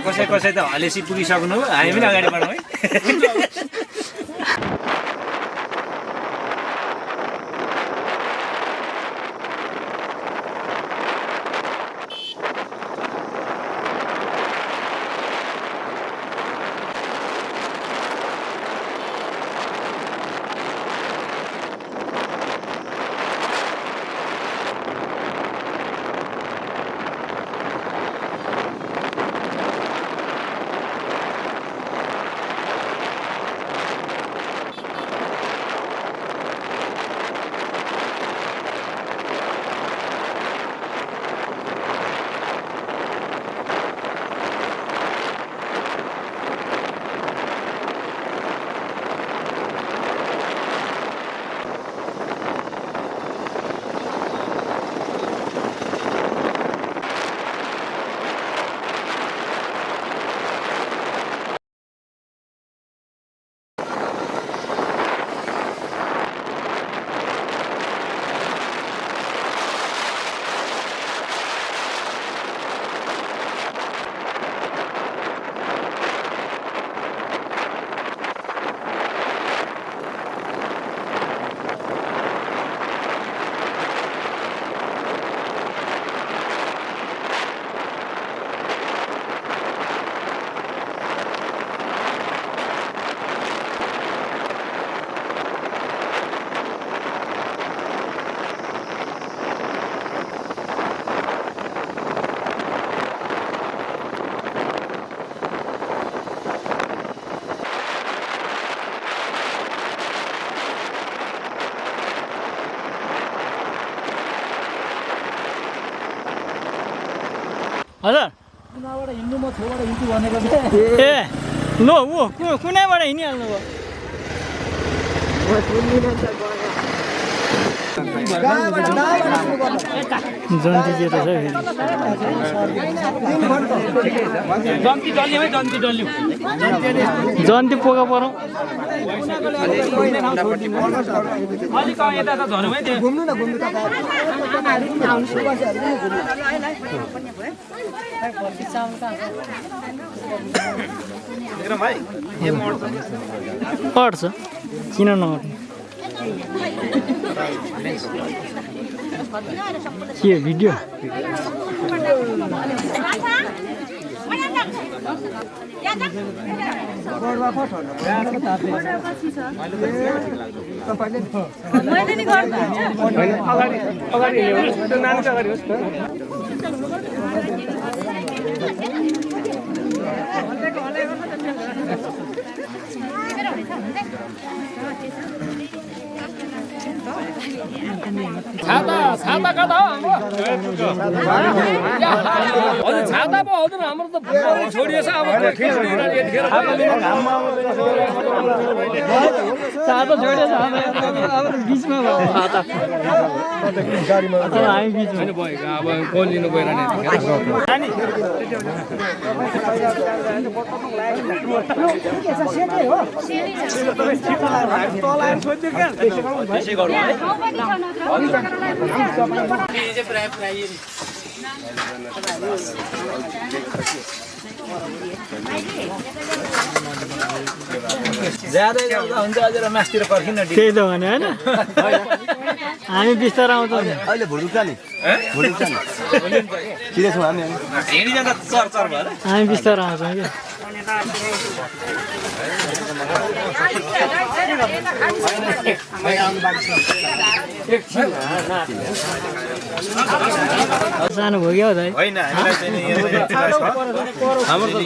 कसै कसै त हलेसी पुगिसक्नु हो हामी पनि अगाडि बढौँ है हजुर कुनाबाट हिँड्नु म छेउबाट हिँड्छु भनेको ए ल ऊ कुनैबाट हिँडिहाल्नु भयो जन्ती जे त छ जन्ती पोका परौँ घुम्नु न घुम्नु अट्छ किन नअट्नु के भिडियो छाता कता हो हजुर छाता पो हजुर हाम्रो त छोडिएछ अब छाता छोडेछ अब बिचमा भयो छाता हामी बिचमा भएको अब कोल लिनु गइरहने ज्यादै गर्दा हुन्छ अझ मासतिर पर्खिन त्यही त भने होइन हामी बिस्तारै आउँछौँ अहिले भुडुक्का नि भुडुक्का नि किन छौँ हामी हिँडिजाँदा चर चर भयो हामी बिस्तारै आउँछौँ क्या सानो भयो क्या दाइ होइन हाम्रो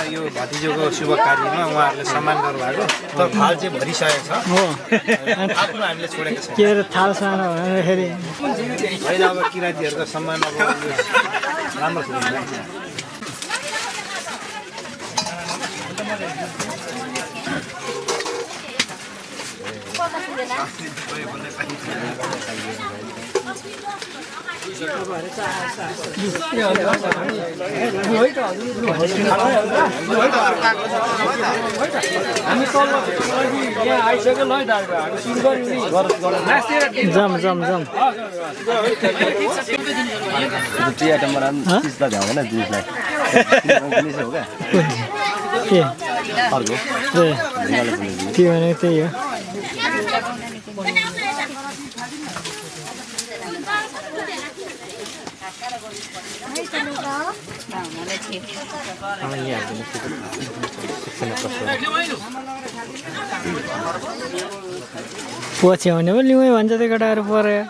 यो भतिजोको शुभ कार्यमा उहाँहरूले सम्मान गर्नुभएको तर थाल चाहिँ भरिसकेको छ हो आफ्नो हामीले छोडेको छ के अरे थाल सानो भन्दाखेरि होइन अब किराँतीहरूको सम्मान अब राम्रो छ हामी तल यहाँ आइसक्यो ल दाजु हामी सुरु गर्नु नि जाम जाम जाम टी आइटम बनाउनु चिजलाई भ्याउँदैन जुसलाई हो क्या के अर्को त्यो भने त्यही हो पछि भने पो लिउँ भन्छ त्यो केटाहरू पऱ्यो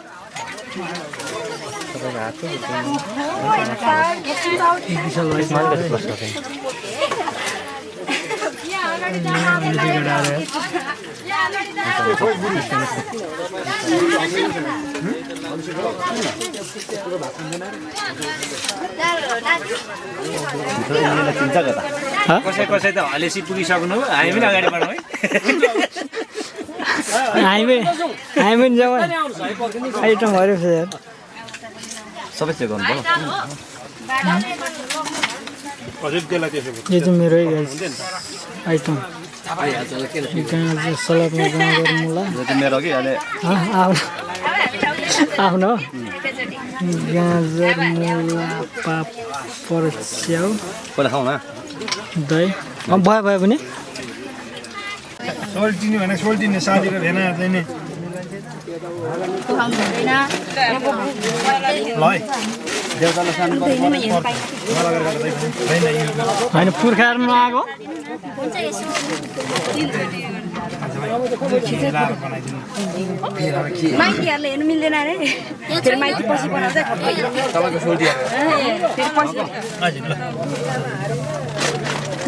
कसै कसै त हलेसी पुगिसक्नु हामी पनि अगाडि बढौँ है हामी पनि जाउँ आइटमहरू फेरि सबै चेक गर्नु यो चाहिँ मेरै आइटम सलादमा गाजर मुला मेरो कि अहिले आफ्नो गाजर मुला पापड च्याउ पहिला खाउँ न दही भयो भने सोल्टिने भने सोल्टिने साथी र भेना चाहिँ होइन पुर्खाहरू नआएको माइतीहरूले हेर्नु मिल्दैन अरे फेरि माइती पछि बनाउँछ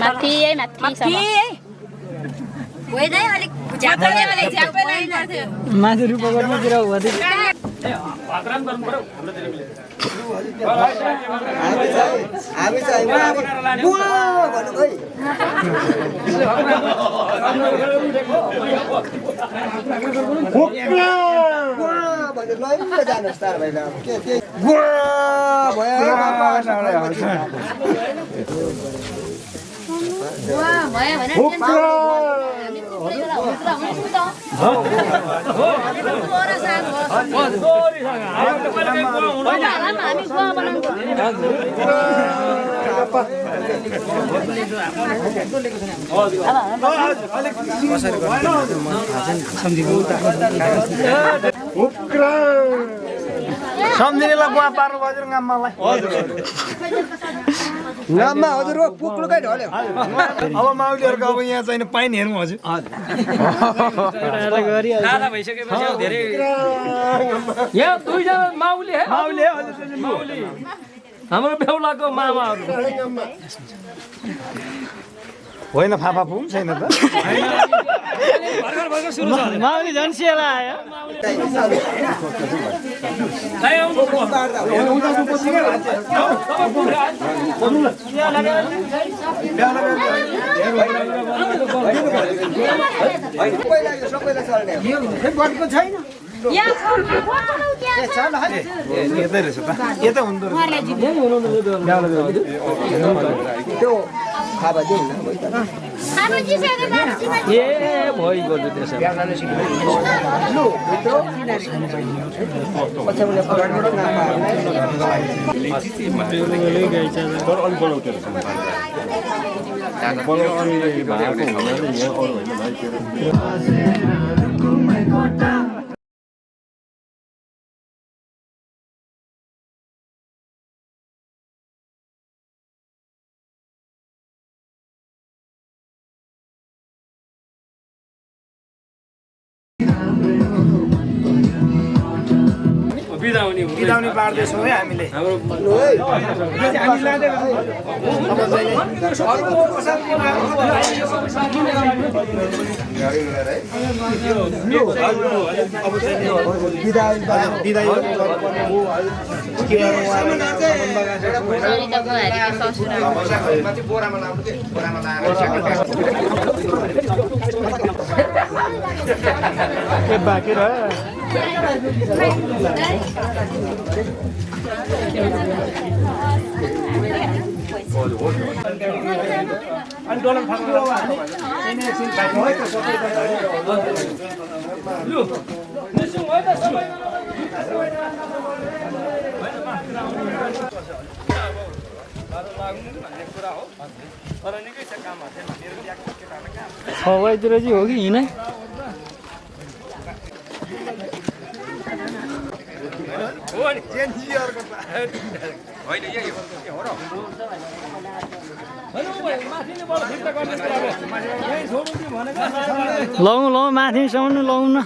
माथि माथि रुपा गर्नुतिर सम्झिनेलाई बुवा पार्नु बजेर गाममालाई गाममा हजुरको पुक्लुकै ढल्यो अब माउलीहरूको अब यहाँ चाहिँ पाइन हेरौँ हजुर दादा भइसकेपछि धेरै यहाँ दुईजना माउली हाम्रो बेहुलाको मामाहरू होइन फाफा पुम छैन त माउली झन् सेला आयो यतै रहेछ त यतै हुँदो रहेछ भइगयो त्यसो बिदाउने बाँड्दैछौँ है हामीले बोरामा के बाँकी रह्यो हवाईतिर चाहिँ हो कि हिँडै लौ लौ माथिसम्म लौ न